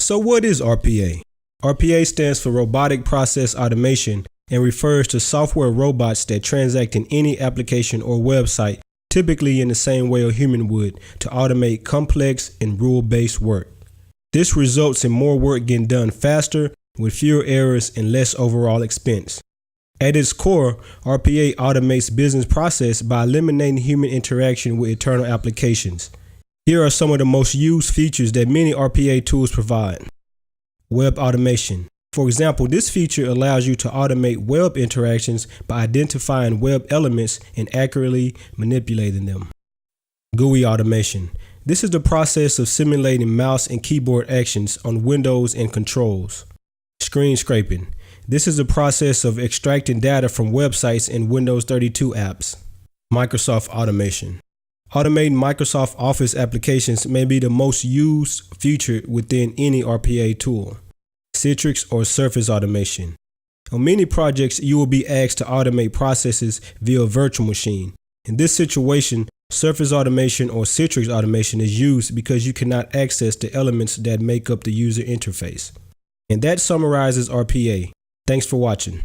So what is RPA? RPA stands for Robotic Process Automation and refers to software robots that transact in any application or website, typically in the same way a human would, to automate complex and rule-based work. This results in more work getting done faster, with fewer errors and less overall expense. At its core, RPA automates business process by eliminating human interaction with internal applications. Here are some of the most used features that many RPA tools provide. Web automation. For example, this feature allows you to automate web interactions by identifying web elements and accurately manipulating them. GUI automation. This is the process of simulating mouse and keyboard actions on windows and controls. Screen scraping. This is the process of extracting data from websites and Windows 32 apps. Microsoft automation. Automating Microsoft Office applications may be the most used feature within any RPA tool. Citrix or surface automation. On many projects, you will be asked to automate processes via a virtual machine. In this situation, surface automation or Citrix automation is used because you cannot access the elements that make up the user interface. And that summarizes RPA. Thanks for watching.